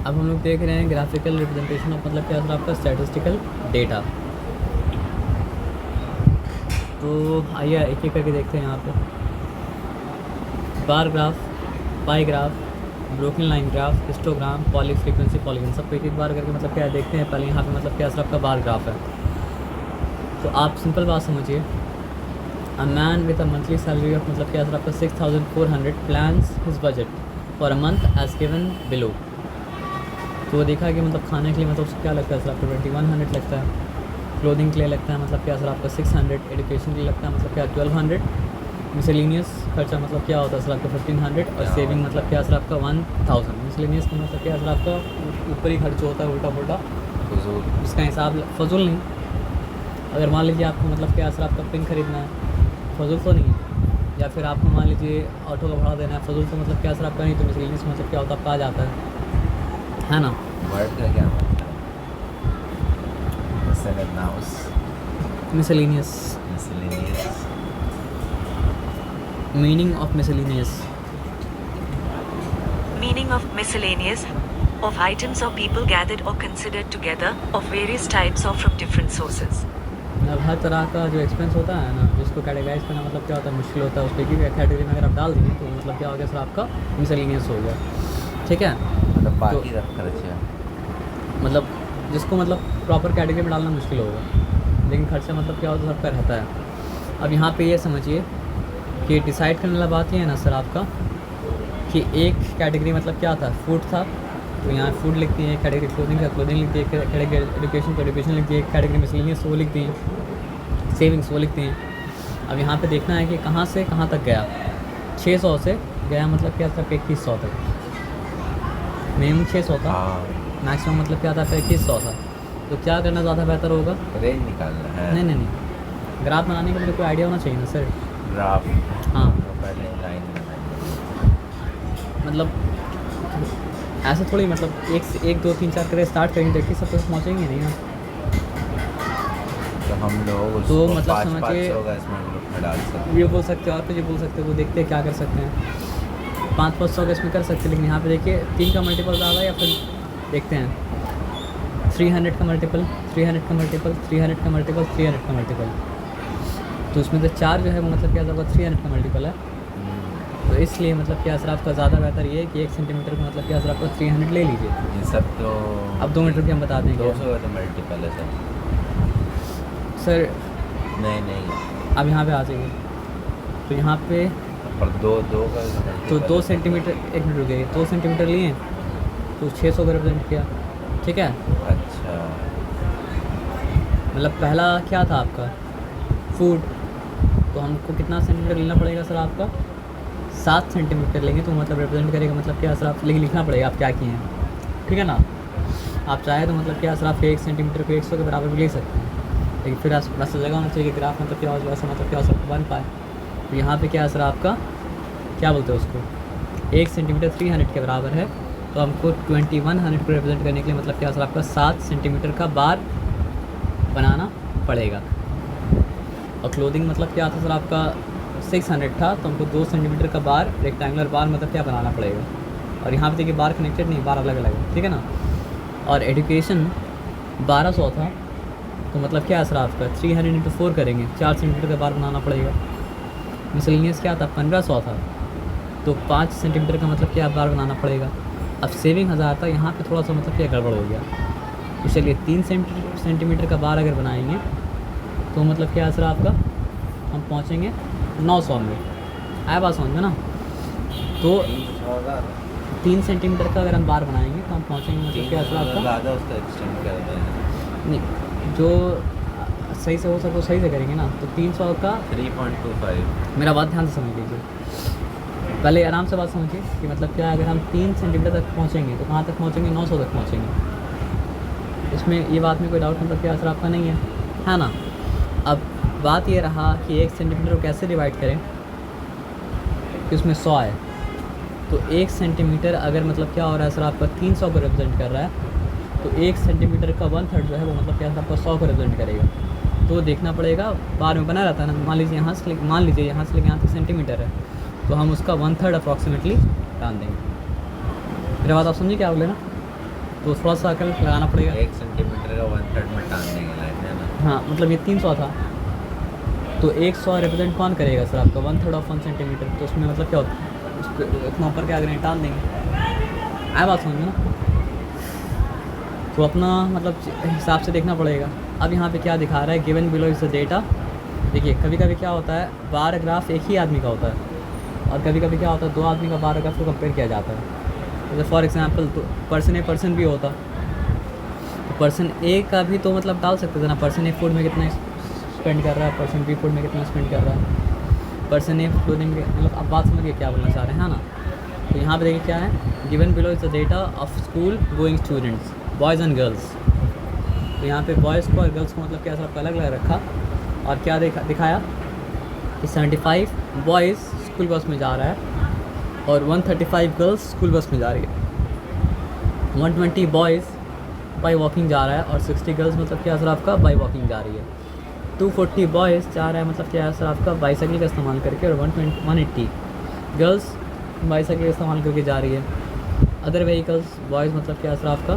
अब हम लोग देख रहे हैं ग्राफिकल रिप्रेजेंटेशन ऑफ मतलब क्या सर आपका स्टैटिस्टिकल डेटा। तो आइए एक एक करके देखते हैं यहाँ पे। Bar graph, pie graph, broken line graph, histogram, poly frequency polygon, सबको एक एक बार करके मतलब क्या देखते हैं। पहले यहाँ पे मतलब क्या सर आपका बार ग्राफ है। तो आप सिंपल बात समझिए, a man with a monthly salary of मतलब क्या सर आपका 6400 plans his budget for a month as given below. तो वो देखा कि मतलब खाने के लिए मतलब उसको क्या लगता है सर आपको 2100 लगता है, क्लोथिंग के लिए लगता है मतलब क्या सर आपका 600, एजुकेशन के लिए लगता है मतलब क्या 1200, मिसलिनियस खर्चा मतलब क्या होता है सर आपका 1500 और सेविंग मतलब क्या सर आपका 1000। मिसलिनियस का मतलब क्या सर आपका ऊपरी खर्च होता है उल्टा पुल्टा, उसका हिसाब फजूल नहीं। अगर मान लीजिए आपको मतलब क्या सर आपका पिन खरीदना है, फजूल तो नहीं है। या फिर आपको मान लीजिए ऑटो का भाड़ा देना है, फजूल तो मतलब क्या सर आपका नहीं। तो मिसलिनियस मतलब क्या होता है आपका आ जाता है ना। वर्ड का क्या मतलब miscellaneous, miscellaneous meaning of miscellaneous, Meaning of miscellaneous of items or people gathered or considered together of various types or from different sources. अब हर तरह का जो एक्सपेंस होता है ना, जिसको कैटेगराइज करना मतलब क्या होता है मुश्किल होता है, उसको एक ही कैटेगरी में अगर आप डाल देंगे तो मतलब क्या हो गया सर आपका मिसलिनियस हो गया। ठीक है, मतलब बाकी रख खर्चा। मतलब जिसको मतलब प्रॉपर कैटेगरी में डालना मुश्किल होगा, लेकिन खर्चा मतलब क्या होता है सबका रहता है। अब यहाँ पे ये समझिए कि डिसाइड करने वाला बात ये है ना सर आपका कि एक कैटेगरी मतलब क्या था, फूड था, तो यहाँ फूड लिखती है। एक कैटेगरी क्लोथिंग का क्लोथिंग लिखती है, एक कैटेगरी एजुकेशन को एजुकेशन लिखती है, एक कैटेगरी मिसलिनियस वो लिखती हैं, सेविंग्स वो लिखती हैं। अब यहाँ पे देखना है कि कहाँ से कहाँ तक गया। 600 से गया मतलब क्या था 2100 तक, मिनिमम 600 था, मैक्सिमम मतलब क्या था 2100 था। तो क्या करना ज़्यादा बेहतर होगा, रेंज निकालना है। नहीं, ग्राफ बनाने के लिए कोई आइडिया होना चाहिए ना सर। ग्राफ हाँ, तो पहले लाइन बनाएंगे। मतलब ऐसे थोड़ी मतलब 1 2 3 4 करके स्टार्ट करेंगे, देखिए सब तक पहुँचेंगे नहीं ना। तो हम लोग तो उसको मतलब 500 समझिए, का इसमें ग्रुप में डाल सकते ये बोल सकते हो, और कुछ ये बोल सकते हो, वो देखते हैं क्या कर सकते हैं। 500 का इसमें कर सकते हैं, लेकिन यहाँ पे देखिए 3 का मल्टीपल ज़्यादा, या फिर देखते हैं 300 का मल्टीपल, 300 का मल्टीपल, 300 का मल्टीपल, 300 का मल्टीपल। तो इसमें से 4 जो है वो मतलब क्या होगा 300 का मल्टीपल है। तो इसलिए मतलब क्या सर आपका ज़्यादा बेहतर ये है कि 1 सेंटीमीटर का मतलब क्या सर आपका 300 ले लीजिए। ये सब तो अब 2 मीटर की हम बता देंगे 200 का तो मल्टीपल है सर। सर। नहीं अब यहाँ पे आ जाइए, तो यहाँ पे पर दो का तो 2 सेंटीमीटर, 1 मिनट रुकिए, 2 सेंटीमीटर लिए तो 600 का रिप्रेजेंट किया। ठीक है, अच्छा मतलब पहला क्या था आपका फूड, तो हमको कितना सेंटीमीटर लेना पड़ेगा सर आपका 7 सेंटीमीटर लेंगे, तो मतलब रिप्रेजेंट करेगा मतलब क्या सर आप, लेकिन लिखना पड़ेगा आप क्या किए हैं। ठीक है ना। आप चाहे तो मतलब क्या सर आप 1 सेंटीमीटर को 100 के बराबर भी ले सकते हैं, लेकिन फिर वैसा जगह होना चाहिए कि ग्राफ मतलब क्या हो, वैसा मतलब क्या सब बन पाए। तो यहाँ पे क्या सर आपका क्या बोलते हैं उसको 1 सेंटीमीटर 300 के बराबर है, तो हमको 2100 को रिप्रेजेंट करने के लिए मतलब क्या सर आपका 7 सेंटीमीटर का बार बनाना पड़ेगा। और क्लोथिंग मतलब क्या था सर आपका 600 था, तो हमको 2 सेंटीमीटर का बार, रेक्टेंगुलर बार मतलब क्या बनाना पड़ेगा। और यहाँ पे देखिए बार कनेक्टेड नहीं, बार अलग अलग है। ठीक है ना। और एजुकेशन 1200 था, तो मतलब क्या है सर आपका 300 × 4 करेंगे, 4 सेंटीमीटर का बार बनाना पड़ेगा। मिसलिनियस क्या था 1500 था, तो 5 सेंटीमीटर का मतलब क्या बार बनाना पड़ेगा। अब सेविंग 1000 था, यहाँ पे थोड़ा सा मतलब क्या गड़बड़ हो गया। तो चलिए 3 सेंटीमीटर का बार अगर बनाएंगे तो मतलब क्या है सर आपका हम पहुँचेंगे 900 में। आया बात समझ में ना। तो 3 सेंटीमीटर का अगर हम बार बनाएंगे तो हम पहुँचेंगे मतलब क्या सर आपका, ज़्यादा उसका एक्सटेंड कर दें। नहीं जो सही से हो सके वो सही से करेंगे ना। तो 300 का 3.25 मेरा बात ध्यान से समझ लीजिए, पहले आराम से बात समझिए कि मतलब क्या है, अगर हम 3 सेंटीमीटर तक पहुँचेंगे तो कहाँ तक पहुँचेंगे 900 तक पहुँचेंगे। इसमें ये बात में कोई डाउट मतलब क्या असर आपका नहीं है ना। अब बात ये रहा कि 1 सेंटीमीटर को कैसे डिवाइड करें कि उसमें 100 आए। तो 1 सेंटीमीटर अगर मतलब क्या हो रहा है सर आपका 300 को रिप्रेजेंट कर रहा है, तो 1 सेंटीमीटर का 1/3 जो है वो मतलब क्या है आपका 100 को रिप्रेजेंट करेगा। तो देखना पड़ेगा, बार में बना रहता है ना। मान लीजिए यहाँ से लेके यहाँ तक सेंटीमीटर है, तो हम उसका 1/3 अप्रॉक्सीमेटली डाल देंगे। मेरा बात आप समझिए क्या बोले ना। तो थोड़ा सा अकल लगाना पड़ेगा। 1 सेंटीमीटर का 1/3 में टान देंगे लाइन है ना। हाँ मतलब ये 300 था, तो 100 रिप्रेजेंट कौन करेगा सर आपका 1/3 ऑफ 1 सेंटीमीटर, तो उसमें मतलब क्या होता है उसको इतना ऊपर क्या करेंगे टान देंगे। आया बात समझ में ना। तो अपना मतलब हिसाब से देखना पड़ेगा। अब यहाँ पे क्या दिखा रहा है, given below is the data. देखिए कभी कभी क्या होता है बार ग्राफ एक ही आदमी का होता है, और कभी कभी क्या होता है 2 आदमी का बार ग्राफ को कंपेयर किया जाता है। जैसे फॉर एग्जांपल तो पर्सन ए पर्सन भी होता, तो पर्सन ए का भी तो मतलब डाल सकते थे ना, पर्सन ए फूड में कितना स्पेंड कर रहा है, पर्सन बी फूड में कितना स्पेंड कर रहा है, पर्सन ए क्लोथिंग में, मतलब आप बात समझिए क्या बोलना चाह रहे हैं, है ना। तो यहाँ पे देखिए क्या है, given below is the data of school going students boys and girls. तो यहाँ पे बॉयज़ को और गर्ल्स को मतलब क्या सब अलग अलग रखा, और क्या दिखाया कि 75 बॉयज़ स्कूल बस में जा रहा है और 135 गर्ल्स स्कूल बस में जा रही है। 120 बॉयज़ बाई वॉकिंग जा रहा है और 60 गर्ल्स मतलब क्या सर आपका बाई वॉकिंग जा रही है। 240 बॉयज़ जा रहा है मतलब क्या है सर आपका बाईसाइकिल का इस्तेमाल करके, और 180 गर्ल्स बाईसाइकिल का इस्तेमाल करके जा रही है। अदर व्हीकल्स बॉयज़ मतलब क्या सर आपका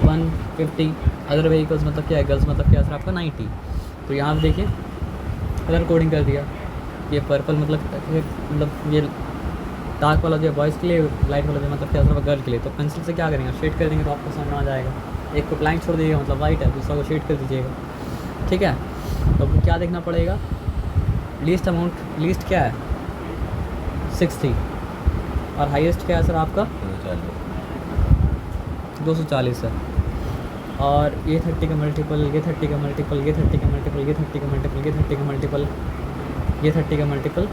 150, अदर व्हीकल्स मतलब क्या है गर्ल्स मतलब क्या सर आपका 90। तो यहाँ पे देखिए कलर कोडिंग कर दिया, ये पर्पल मतलब ये डार्क वाला जो है बॉयज़ के लिए, लाइट वाला जो मतलब क्या सर गर्ल के लिए। तो पेंसिल से क्या करेंगे शेड कर देंगे तो आपको समझ में आ जाएगा। एक को ब्लैंक छोड़ दीजिएगा मतलब वाइट है, दूसरा को शेड कर दीजिएगा, ठीक है। तो आपको क्या देखना पड़ेगा, लीस्ट अमाउंट, लीस्ट क्या है 60 और हाईएस्ट क्या है सर आपका 240 है। और ये 30 का मल्टीपल, ये 30 का मल्टीपल, ये 30 का मल्टीपल, ये 30 का मल्टीपल, ये 30 का मल्टीपल, ये 30 का मल्टीपल,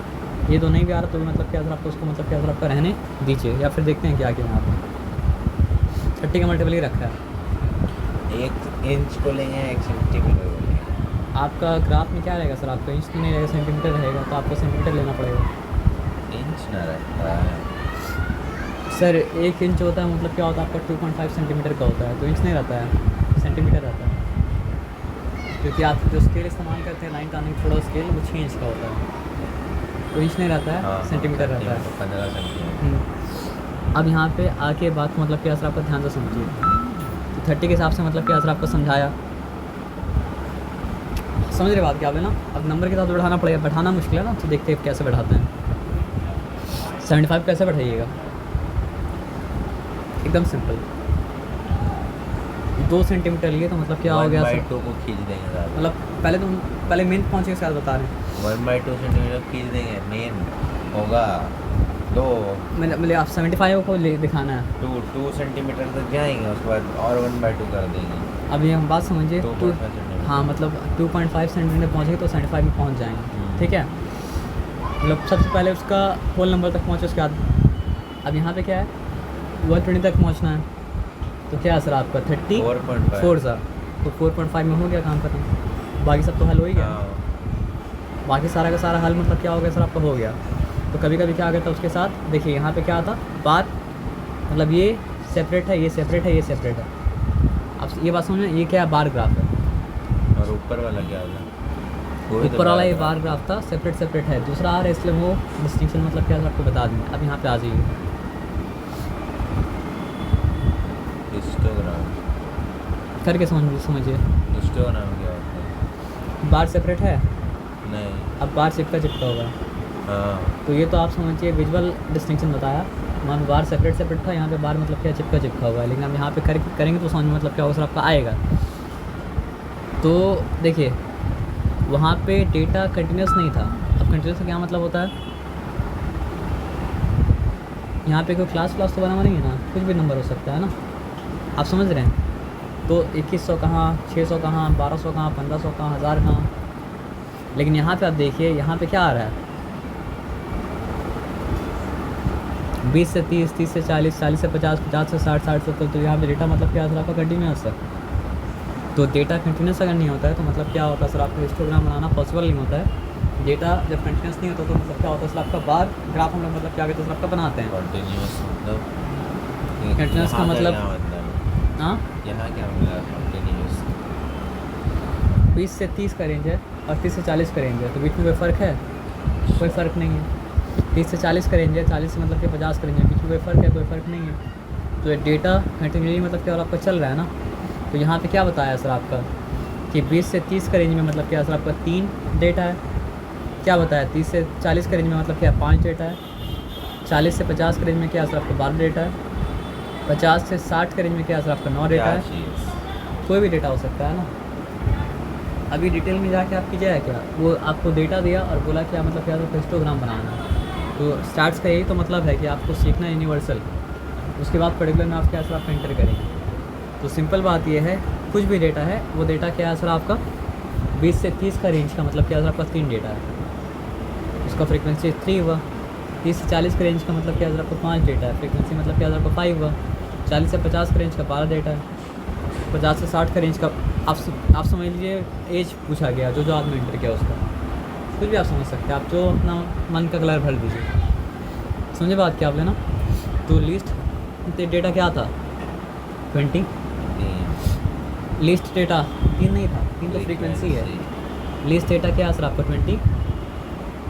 ये तो नहीं भी आ रहा तो भी मतलब क्या सर आपको उसको मतलब क्या सर आपका रहने दीजिए, या फिर देखते हैं क्या क्या यहाँ पे 30 का मल्टीपल ही रखा है। 1 इंच को लेंगे 1 सेंटीमीटर को लेंगे। आपका ग्राफ में क्या रहेगा सर आपका इंच तो नहीं रहेगा सेंटीमीटर रहेगा, तो आपको सेंटीमीटर लेना पड़ेगा। इंच ना रहता है सर 1 इंच होता है मतलब क्या होता है आपका 2.5 सेंटीमीटर का होता है, तो इंच नहीं रहता है सेंटीमीटर रहता है, क्योंकि आप जो स्केल इस्तेमाल करते हैं लाइन टानिंग थोड़ा स्केल वो 6 इंच का होता है, तो इंच नहीं रहता है सेंटीमीटर रहता है 15 सेंटीमीटर। अब यहाँ पे आके बात को मतलब क्या असर आपका ध्यान से समझिए। तो 30 के हिसाब से मतलब क्या असर आपको समझाया, समझ रहे बात क्या आप है ना। अब नंबर के साथ बढ़ाना पड़ेगा, बैठाना मुश्किल है ना, तो देखते हैं कैसे बैठाते हैं। 75 कैसे बैठाइएगा, एकदम सिंपल, 2 सेंटीमीटर लिए तो मतलब क्या हो गया सर, 1/2 को खींच देंगे ज़्यादा। मतलब पहले मेन पहुँचे के साथ बता रहे हैं। 1/2 सेंटीमीटर खींच देंगे, मेन होगा 2 मतलब आप 75 को ले दिखाना है। 2 सेंटीमीटर तक जाएंगे, उसके बाद और 1/2 कर देंगे। अब ये हम बात समझिए 2.5 सेंटीमीटर। हाँ मतलब 2.5 सेंटीमीटर पहुँचेंगे तो 75 में पहुँच जाएंगे, ठीक है। मतलब सबसे पहले उसका होल नंबर तक पहुँचे, उसके बाद अब यहाँ पे क्या है 120 तक पहुँचना है, तो क्या सर आपका 34 सर, तो 4.5 में हो गया काम खत्म, बाकी सब तो हल हो ही गया। बाकी सारा का सारा हल मतलब क्या हो गया सर आपका हो गया। तो कभी कभी क्या आ गया था उसके साथ, देखिए यहाँ पे क्या था बात, मतलब ये सेपरेट है, ये सेपरेट है, ये सेपरेट है। अब ये बात समझ, ये क्या है बार ग्राफ है, और ऊपर वाला क्या होगा, ऊपर वाला ये बार ग्राफ था, सेपरेट है, दूसरा आ रहा है इसलिए वो डिस्टिंक्शन मतलब क्या आपको बता देंगे। अब यहाँ पे आ जाइए, हिस्टोग्राम करके समझिए, हिस्टोग्राम क्या होता है? बार सेपरेट है, नहीं, अब बार चिपका होगा, हाँ तो ये तो आप समझिए विजुअल डिस्टिंक्शन बताया। मान बार सेपरेट था, यहाँ पे बार मतलब क्या चिपका हुआ है, लेकिन अब यहाँ पे करेंगे तो समझ में मतलब क्या होगा सर आपका आएगा। तो देखिए वहाँ पे डेटा कंटिन्यूस नहीं था। अब कंटिन्यूस का क्या मतलब होता है, यहाँ पे कोई क्लास तो बना हुआ नहीं है ना, कुछ भी नंबर हो सकता है ना, आप समझ रहे हैं। तो 2100 कहाँ, 600 कहाँ, 1200 कहाँ, 1500 कहाँ, 1000 कहाँ। लेकिन यहाँ पे आप देखिए यहाँ पे क्या आ रहा है 20 से 30, 30 से 40, 40 से 50, 50 से 60, 60 से 70। तो यहाँ पे डेटा मतलब क्या सर आपका कंटिन्यूस है। तो डेटा कंटिन्यूस अगर नहीं होता है तो मतलब क्या होता है सर आपका हिस्टोग्राम बनाना पॉसिबल नहीं होता है। डेटा जब कंटिन्यूस नहीं होता तो मतलब क्या होता है सर आपका बार ग्राफ हम लोग मतलब क्या कहते हैं सर आपका बनाते हैं। कंटिन्यूस मतलब कंटिन्यूस का मतलब हाँ यहाँ क्या मतलब कंटिन्यूस 20 से 30 का रेंज है और 30 से 40 का रेंज है, तो बीच में कोई फ़र्क है? कोई फ़र्क नहीं है। 30 से 40 का रेंज है, 40 से मतलब कि 50 का रेंज है, बीच में कोई फ़र्क है? कोई फ़र्क नहीं है। तो ये डेटा कंटिन्यूली मतलब क्या और आपका चल रहा है ना। तो यहाँ पे क्या बताया सर आपका कि 20 से 30 का रेंज में मतलब क्या सर आपका 3 डेटा है। क्या बताया 30 से 40 का रेंज में मतलब क्या 5 डेटा है। 40 से 50 का रेंज में क्या सर आपका 12 डेटा है। 50 से 60 का रेंज में क्या सर आपका 9 डेटा क्या है। चीज़? कोई भी डेटा हो सकता है ना। अभी डिटेल में जाके आप कीजिए क्या, वो आपको डेटा दिया और बोला क्या मतलब क्या तो हिस्टोग्राम बनाना है। तो स्टार्ट्स का यही तो मतलब है कि आपको सीखना है यूनिवर्सल, उसके बाद पर्टिकुलर में आप क्या सर आप एंटर करेंगे। तो सिंपल बात ये है, कुछ भी डेटा है वो डेटा क्या है सर आपका 20 से 30 का रेंज का मतलब क्या सर आपका 3 डेटा है, उसका फ्रीक्वेंसी 3 हुआ। 30 से 40 का रेंज का मतलब क्या सर आपका 5 डेटा है, फ्रीक्वेंसी मतलब क्या सर आपका 5 हुआ। 40 से 50 का रेंज का 12 डेटा है। 50 से 60 का रेंज का आप समझ लीजिए एज पूछा गया, जो आदमी एंटर किया उसका, कुछ भी आप समझ सकते हैं, आप जो अपना मन का कलर भर दीजिए। समझे बात क्या आप लेना। तो लीस्ट डेटा क्या था 20, लीस्ट डेटा 3 नहीं था, 3 तो फ्रीक्वेंसी है। लीस्ट डेटा क्या है सर आपका 20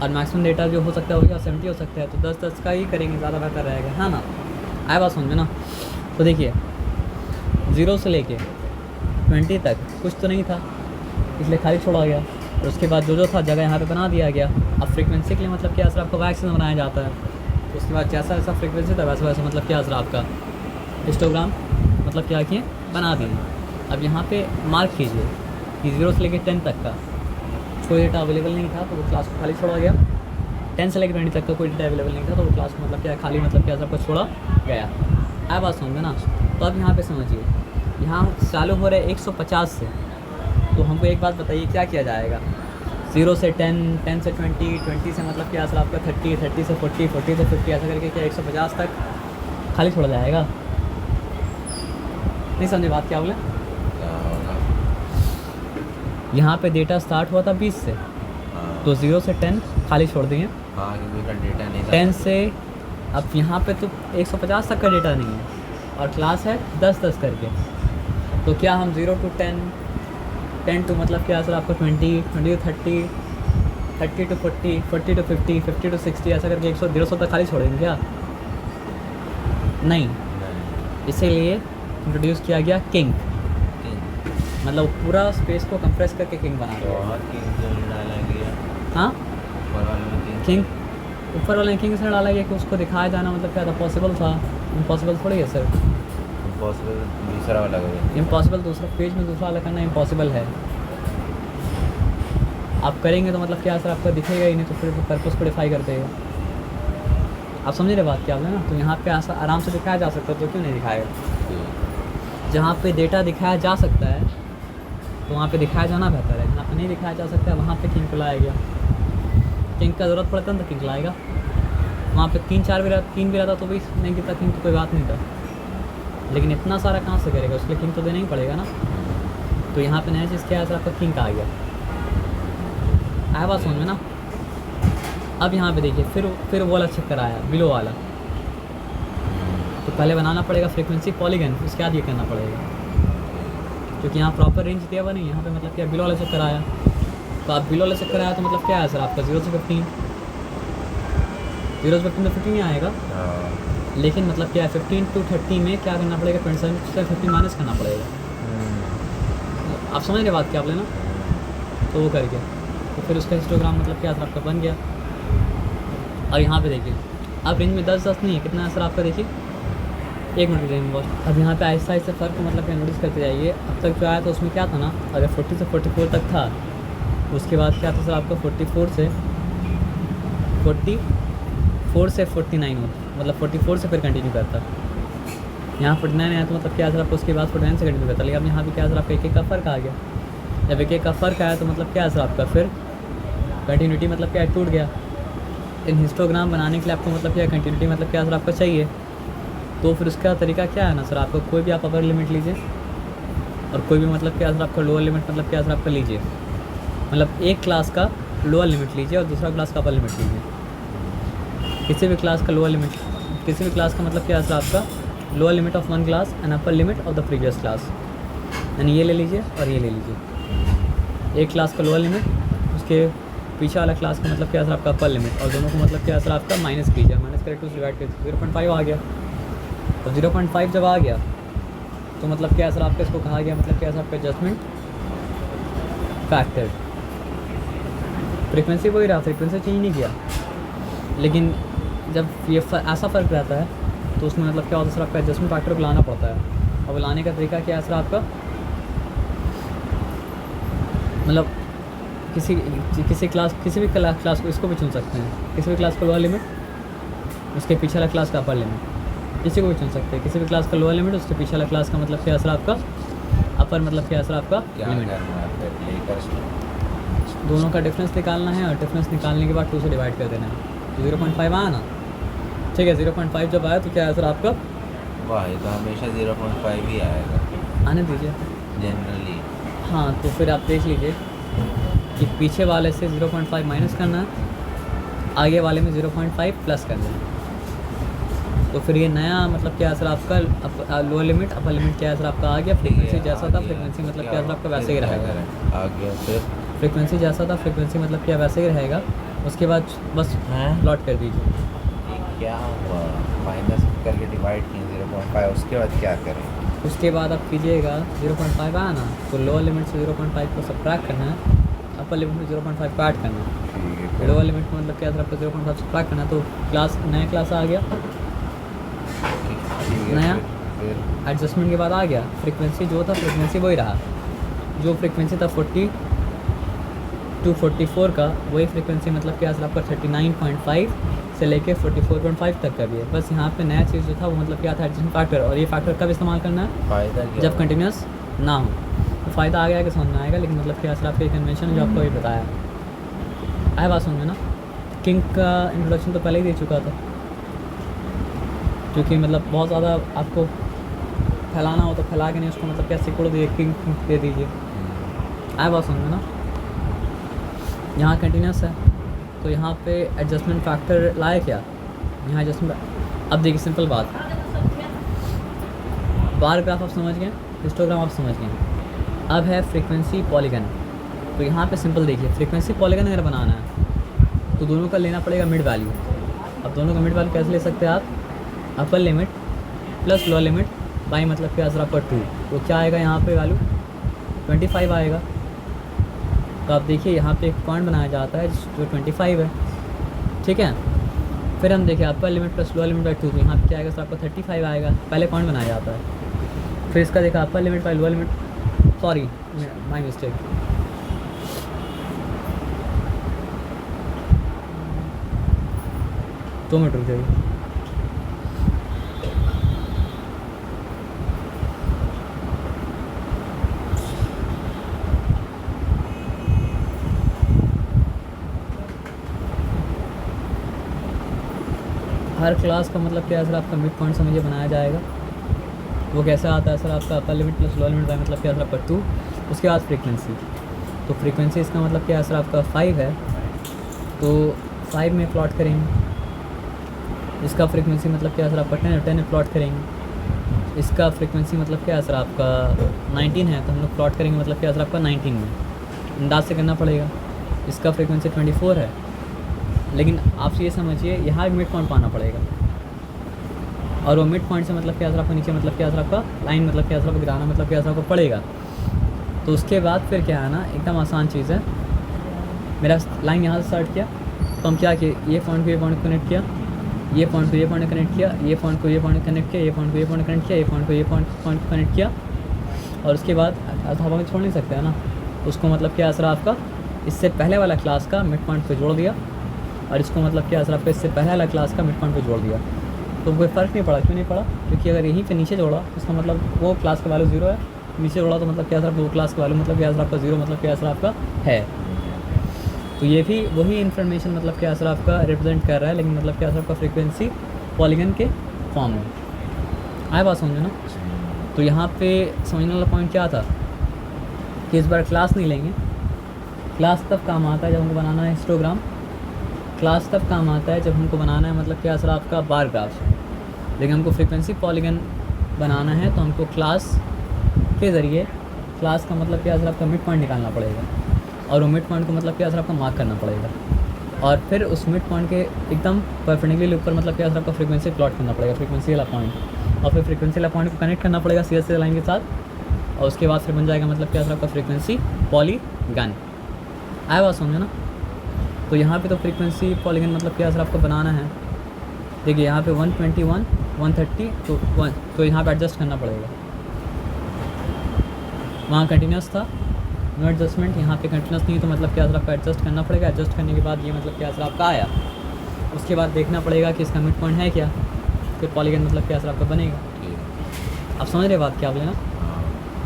और मैक्सिमम डेटा जो हो सकता है वो क्या 70 हो सकता है। तो 10-10 का ही करेंगे, ज़्यादा बेहतर रहेगा, है ना। आए बात समझे ना। तो देखिए 0 से लेके 20 तक कुछ तो नहीं था, इसलिए खाली छोड़ा गया। और उसके बाद जो था जगह यहाँ पे बना दिया गया। अब फ्रीक्वेंसी के लिए मतलब क्या सर आपका वैक्स में बनाया जाता है। तो उसके बाद जैसा जैसा फ्रीक्वेंसी था वैसा वैसा मतलब क्या सर आपका हिस्टोग्राम मतलब क्या किए बना दिए। अब यहाँ पे मार्क कीजिए कि 0 से लेके 10 तक का कोई डेटा अवेलेबल नहीं था, तो वो क्लास को खाली छोड़ा गया। 10 से लेकर 20 तक का कोई डेटा अवेलेबल नहीं था, तो वो क्लास को मतलब क्या खाली मतलब क्या सबको छोड़ा गया। आया बात समझ में ना। तो अब यहाँ पे समझिए, यहाँ चालू हो रहा है 150 से। तो हमको एक बात बताइए क्या किया जाएगा। 0 से 10, 10 से 20, 20 से मतलब क्या सर आपका 30, 30 से 40, 40 से 50 ऐसा करके क्या 150 तक खाली छोड़ा जाएगा। नहीं समझे बात क्या बोले। क्या होगा? यहाँ पे डेटा स्टार्ट हुआ था 20 से, हाँ। तो 0 से 10 खाली छोड़ दिए। हाँ, क्योंकि उसका डेटा नहीं था। 10 से अब यहाँ पे तो 150 तक का डेटा नहीं है और क्लास है 10-10 करके। तो क्या हम 0 to 10, 10 to मतलब क्या सर आपका 20, 20 to 30, 30 to 40, 40 to 50, 50 to 60 ऐसा करके 100-150 तक खाली छोड़ेंगे क्या। नहीं, नहीं। इसीलिए इंट्रोड्यूस किया गया किंग, मतलब पूरा स्पेस को कंप्रेस करके किंग बना तो दिया। और किंग जो डाला गया हाँ ऊपर वाले में किंग, ऊपर वाले किंग से डाला गया कि उसको दिखाया जाना मतलब क्या था पॉसिबल था। इम्पॉसिबल थोड़ी है सर। इम्पॉसिबल दूसरा वाला गया। इम्पॉसिबल दूसरा पेज में दूसरा वाला करना इम्पॉसिबल है। आप करेंगे तो मतलब क्या सर आपका दिखेगा ही नहीं, तो फिर पर्पस को डिफाई कर देगा। आप समझ रहे बात क्या आपने ना। तो यहाँ पे ऐसा आराम से दिखाया जा सकता है, तो क्यों नहीं दिखाएगा। जहाँ पे डेटा दिखाया जा सकता है तो वहाँ पे दिखाया जाना बेहतर है। जहाँ पे नहीं दिखाया जा सकता है वहाँ पे किंग को लाया गया। किंग का ज़रूरत पड़ता है तो किंग लाएगा। वहाँ पे 3-4 भी रहता, 3 भी रहता तो भी नहीं गिरता किंग, तो कोई बात नहीं था। लेकिन इतना सारा कहाँ से करेगा, उसके लिए किंग तो देना ही पड़ेगा ना। तो यहाँ पे नया चीज़ क्या है सर आपका किंग का आ गया। आया बात समझ में ना। अब यहाँ पे देखिए फिर वो वाला चक्कर आया बिलो वाला। तो पहले बनाना पड़ेगा फ्रीक्वेंसी पॉलीगन, उसके बाद ये करना पड़ेगा, क्योंकि यहाँ प्रॉपर रेंज दिया हुआ नहीं। यहाँ पे मतलब क्या बिलो वाला चक्कर आया। तो आप बिलो वाला चक्कर आया तो मतलब क्या है सर आपका 0 से 15, 0 से 15 तो 15 ही आएगा। लेकिन मतलब क्या है 15 to 30 में क्या करना पड़ेगा 27 से 15 माइनस करना पड़ेगा। आप समझ रहे बात क्या आप लेना। तो वो करके तो फिर उसका हिस्टोग्राम मतलब क्या सर आपका बन गया। और यहाँ पे देखिए अब रेंज में 10-10 नहीं है, कितना है सर आपका देखिए 1 मिनट रेंज में। अब यहाँ पे आहिस्ता आहिस्ता फ़र्क को मतलब क्या नोटिस करते जाइए। अब तक जो आया था उसमें क्या था ना, अगर 40 से 44 तक था, उसके बाद क्या था सर आपका 44 से 49 होता, मतलब 44 से फिर कंटिन्यू करता। यहाँ 49 आया तो मतलब क्या सर आपको उसके बाद 49 से कंटिन्यू करता। लेकिन अब यहाँ पे क्या सर आपका एक का फ़र्क आ गया। जब एक का फ़र्क आया तो मतलब क्या सर आपका फिर कंटिन्यूटी मतलब क्या टूट गया। इन हिस्टोग्राम बनाने के लिए आपको मतलब क्या कंटिन्यूटी मतलब क्या सर आपका चाहिए। तो फिर उसका तरीका क्या है ना सर आपको, कोई भी आप अपर लिमिट लीजिए और कोई भी मतलब क्या सर आपका लोअर लिमिट मतलब क्या सर आपका लीजिए। मतलब एक क्लास का लोअर लिमिट लीजिए और दूसरा क्लास का अपर लिमिट लीजिए। किसी भी क्लास का लोअर लिमिट, किसी भी क्लास का मतलब क्या है सर आपका lower limit of one class and upper limit of the previous class, यानी ये ले लीजिए और ये ले लीजिए। एक क्लास का लोअर लिमिट, उसके पीछे वाला क्लास का मतलब क्या सर आपका अपर लिमिट, और दोनों को मतलब क्या सर आपका माइनस कीजिए। माइनस करके 2 से डिवाइड कीजिए 0.5 आ गया। तो 0.5 जब आ गया तो मतलब क्या सर आपका इसको कहा गया, मतलब क्या सर आपका एडजस्टमेंट फैक्टर। फ्रीक्वेंसी वही रहा, फ्रीक्वेंसी चेंज नहीं किया, लेकिन जब ये ऐसा फ़र्क रहता है तो उसमें मतलब क्या होता है सर आपका एडजस्टमेंट फैक्टर को लाना पड़ता है। अब लाने का तरीका क्या है सर आपका, मतलब किसी क्लास किसी भी क्लास को इसको भी चुन सकते हैं, किसी भी क्लास का लोअर लिमिट उसके पीछे वाला क्लास का अपर लिमिट, किसी को भी चुन सकते हैं। किसी भी क्लास का लोअर लिमिट उसके पीछे वाला क्लास का मतलब क्या सर आपका अपर, मतलब क्या सर आपका क्या लिमिट। करना है फिर लेकर दोनों का डिफरेंस निकालना है और डिफरेंस निकालने के बाद 2 से डिवाइड कर देना है। तो 0.5 आया ना, ठीक है। 0.5 जब आया तो क्या है सर आपका, वाह ये तो हमेशा 0.5 ही आएगा आने दीजिए। जनरली। हाँ तो फिर आप देख लीजिए कि पीछे वाले से 0.5 माइनस करना है, आगे वाले में 0.5 प्लस करना है। तो फिर ये नया मतलब क्या है सर आपका लोअर लिमिट अपर लिमिट क्या है सर आपका आ गया। फ्रीक्वेंसी जैसा था, फ्रीक्वेंसी मतलब क्या है सर आपका वैसे ही रहेगा। आ गया फिर फ्रीक्वेंसी जैसा था, फ्रीक्वेंसी मतलब क्या वैसे ही रहेगा। उसके बाद बस हैं? प्लॉट कर दीजिए। ये क्या हुआ, माइनस करके डिवाइड किए 0.5, उसके बाद क्या करें। उसके बाद आप कीजिएगा 0.5 आया ना तो लोअर लिमिट से 0.5 को सब्ट्रैक्ट करना है, अपर लिमिट में 0.5 को ऐड करना है। ठीक है फिर लोअर लिमिट में मतलब क्या है सर आपका 0.5 सब्ट्रैक्ट करना है, तो क्लास नया क्लास आ गया, ठीक है नया फिर एडजस्टमेंट के बाद आ गया। फ्रीक्वेंसी जो था फ्रीक्वेंसी वही रहा, जो फ्रीक्वेंसी था 40 to 44 का वही फ्रीक्वेंसी मतलब क्या सर आपका 39.5 से लेके 44.5 तक का भी है। बस यहाँ पे नया चीज़ जो था वो मतलब क्या था एडजस्टमेंट फैक्टर, और ये फैक्टर कब इस्तेमाल करना है, फ़ायदा क्या जब कंटिन्यूस ना हो। तो फ़ायदा आ गया कि समझ में आएगा, लेकिन मतलब क्या सर आपका कन्वेंशन जो आपको अभी बताया आया बात समझ में ना। किंग का इंट्रोडक्शन तो पहले ही दे चुका था, क्योंकि मतलब बहुत ज़्यादा आपको फैलाना हो तो फैला के नहीं, उसको मतलब क्या सिकुड़ दिए, किंग दे दीजिए। आया बात समझ में ना। यहाँ कंटिन्यूस है तो यहाँ पे एडजस्टमेंट फैक्टर लाए क्या, यहाँ एडजस्टमेंट। अब देखिए सिंपल बात, बार ग्राफ आप समझ गए, हिस्टोग्राम आप समझ गए, अब है फ्रीक्वेंसी पॉलीगन। तो यहाँ पे सिंपल देखिए, फ्रीक्वेंसी पॉलीगन अगर बनाना है तो दोनों का लेना पड़ेगा मिड वैल्यू। अब दोनों का मिड वैल्यू कैसे ले सकते हैं आप, अपर limit plus lower limit by मतलब क्या सर आपका 2, तो क्या आएगा यहाँ पे वैल्यू 25 आएगा। तो आप देखिए यहाँ पे एक पॉइंट बनाया जाता है जो 25 है, ठीक है। फिर हम देखिए अपर limit plus lower limit by 2, तो यहाँ पे क्या आएगा सर आपका 35 आएगा, पहले पॉइंट बनाया जाता है। फिर इसका देखा upper limit by lower limit, sorry my mistake, दो मिनट रुक जाइए। हर क्लास का मतलब क्या है सर आपका मिड पॉइंट समझिए बनाया जाएगा। वो कैसे आता है सर आपका upper limit plus lower limit by मतलब क्या है सर आपका 2, उसके बाद फ्रीक्वेंसी। तो फ्रीक्वेंसी इसका मतलब क्या है सर आपका 5 है, तो 5 में प्लॉट करेंगे। इसका फ्रीक्वेंसी मतलब क्या है सर आपका 10 में प्लॉट करेंगे। इसका फ्रीक्वेंसी मतलब क्या है सर आपका 19 है, तो हम लोग प्लॉट करेंगे मतलब क्या है सर आपका 19 में, अंदाज से करना पड़ेगा। इसका फ्रीक्वेंसी 24 है, लेकिन आप ये समझिए यहाँ मिड पॉइंट पाना पड़ेगा, और वो मिड पॉइंट से मतलब क्या सर आपका नीचे मतलब क्या सर आपका लाइन मतलब क्या सर आपका गिराना मतलब क्या सर आपको पड़ेगा। तो उसके बाद फिर क्या है ना, एकदम आसान चीज़ है। मेरा लाइन यहाँ से स्टार्ट किया तो हम क्या किए, ये पॉइंट को ये पॉइंट कनेक्ट किया, ये पॉइंट को ये पॉइंट कनेक्ट किया, ये पॉइंट को ये पॉइंट कनेक्ट किया, ये पॉइंट को ये पॉइंट कनेक्ट किया, ये पॉइंट को ये पॉइंट कनेक्ट किया, और उसके बाद हवा में छोड़ नहीं सकते है ना, उसको मतलब क्या सर आपका इससे पहले वाला क्लास का मिड पॉइंट पे जोड़ दिया, और इसको मतलब क्या सर आपका इससे पहले वाला क्लास का मिड पॉइंट पे जोड़ दिया। तो कोई फ़र्क नहीं पड़ा, क्यों नहीं पड़ा, क्योंकि अगर यहीं पे नीचे जोड़ा इसका मतलब वो क्लास का वैल्यू 0 है, नीचे जोड़ा तो मतलब क्या सर वो क्लास का वैल्यू मतलब क्या सर आपका 0 मतलब क्या सर आपका है। तो ये भी वही इन्फॉर्मेशन मतलब क्या सर आपका रिप्रेजेंट कर रहा है, लेकिन मतलब क्या सर आपका फ्रीक्वेंसी पॉलीगन के फॉर्म में। आए बात समझो ना। तो यहाँ पे समझने वाला पॉइंट क्या था कि इस बार क्लास नहीं लेंगे। क्लास तब काम आता है जब हमको बनाना है हिस्टोग्राम, क्लास तब काम आता है जब हमको बनाना है मतलब क्या सर आपका बार ग्राफ। लेकिन हमको फ्रीक्वेंसी पॉलीगन बनाना है तो हमको क्लास के ज़रिए, क्लास का मतलब क्या सर आपका मिड पॉइंट निकालना पड़ेगा, और वो मिड पॉइंट को मतलब क्या सर आपका मार्क करना पड़ेगा, और फिर उस मिड पॉइंट के एकदम परपेंडिकुलर ऊपर मतलब क्या सर आपका फ्रीक्वेंसी प्लॉट करना पड़ेगा, फ्रीक्वेंसी वाला पॉइंट। और फिर फ्रीक्वेंसी वाला पॉइंट को कनेक्ट करना पड़ेगा सीधे सीधे लाइन के साथ, और उसके बाद फिर बन जाएगा मतलब क्या सर आपका फ्रीक्वेंसी पॉलीगन। आया बात समझे ना। तो यहाँ पे तो फ्रीक्वेंसी पॉलीगन मतलब क्या सर आपको बनाना है। देखिए यहाँ पे 121 130 तो यहाँ पे एडजस्ट करना पड़ेगा। वहाँ कंटिन्यूस था, नो एडजस्टमेंट, यहाँ पे कंटिन्यूस नहीं तो मतलब क्या सर आपका एडजस्ट करना पड़ेगा। एडजस्ट करने के बाद ये मतलब क्या सर आपका आया, उसके बाद देखना पड़ेगा कि इसका मिड पॉइंट है क्या, फिर पॉलीगन मतलब क्या सर आपका बनेगा। ठीक। आप समझ रहे बात क्या आप लेना। हाँ,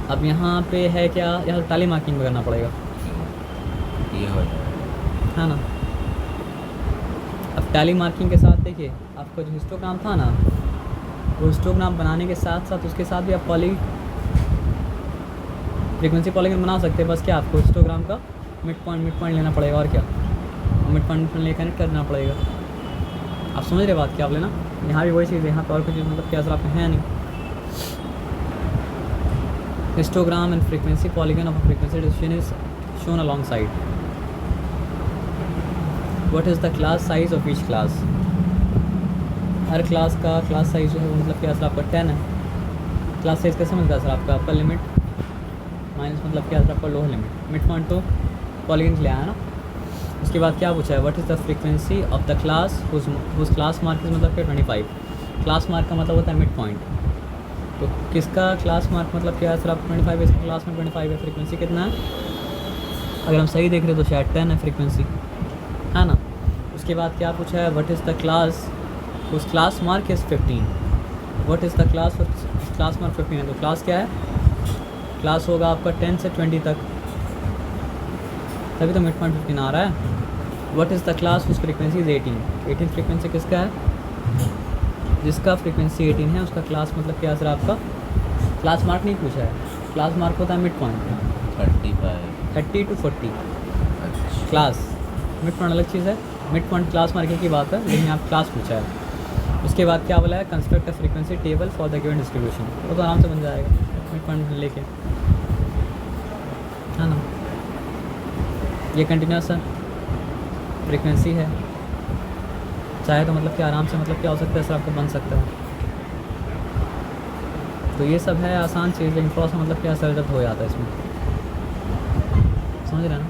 अब यहाँ पे है क्या, यहाँ टाली मार्किंग करना पड़ेगा, ये हो जाएगा। है ना। अब टैली मार्किंग के साथ देखिए आपका जो हिस्टोग्राम था ना, वो हिस्टोग्राम बनाने के साथ साथ उसके साथ भी आप फ्रीक्वेंसी पॉलीगन बना सकते हैं। बस क्या आपको हिस्टोग्राम का मिड पॉइंट लेना पड़ेगा और क्या, मिड पॉइंट ले कनेक्ट करना पड़ेगा। आप समझ रहे बात क्या आप लेना। यहाँ भी वही चीज़ है, यहाँ पर और कुछ मतलब क्या सर आपका है नहीं। Histogram and frequency polygon of frequency distribution is shown along side. What is the class size of each class. Her class का क्लास साइज जो है वो मतलब क्या सर आपका 10 है। क्लास साइज कैसे मिलता है सर आपका, अपर लिमिट माइनस मतलब क्या सर आपका लोअर लिमिट। मिड पॉइंट तो पॉलीगन के लिए आया ना। उसके बाद क्या पूछा है, what is the frequency of the class whose class mark is मतलब क्या 25। क्लास मार्क का मतलब होता है मिड पॉइंट। तो किसका क्लास मार्क मतलब क्या है सर आपका 25 है, इसका क्लास में 25 है। फ्रीक्वेंसी कितना है, अगर हम सही देख रहे हैं तो शायद 10 है फ्रीक्वेंसी, है ना। उसके बाद क्या पूछा है, व्हाट इज़ द क्लास उस class mark is 15। What is the class class mark 15 है, तो क्लास क्या है, क्लास होगा आपका 10 से 20 तक, तभी तो मिड पॉइंट 15 आ रहा है। व्हाट इज़ द क्लास उस फ्रीक्वेंसी इज़ 18 फ्रीक्वेंसी किसका है, जिसका फ्रीक्वेंसी 18 है उसका क्लास मतलब क्या सर आपका, क्लास मार्क नहीं पूछा है, क्लास मार्क होता है मिड पॉइंट 30 to 40। अच्छा। क्लास मिड पॉइंट अलग चीज़ है, मिड पॉइंट क्लास मार्किंग की बात है, लेकिन आप क्लास पूछा है। उसके बाद क्या बोला है, construct a frequency table for the given distribution. वो तो आराम से बन जाएगा मिड पॉइंट लेके, है ना। ये कंटिन्यूस है, फ्रीक्वेंसी है, चाहे तो मतलब कि आराम से मतलब क्या हो सकता है सर आपका बन सकता है। तो ये सब है आसान चीज़, लेकिन थोड़ा सा मतलब क्या सर दर्द हो जाता है इसमें, समझ रहे हैं ना।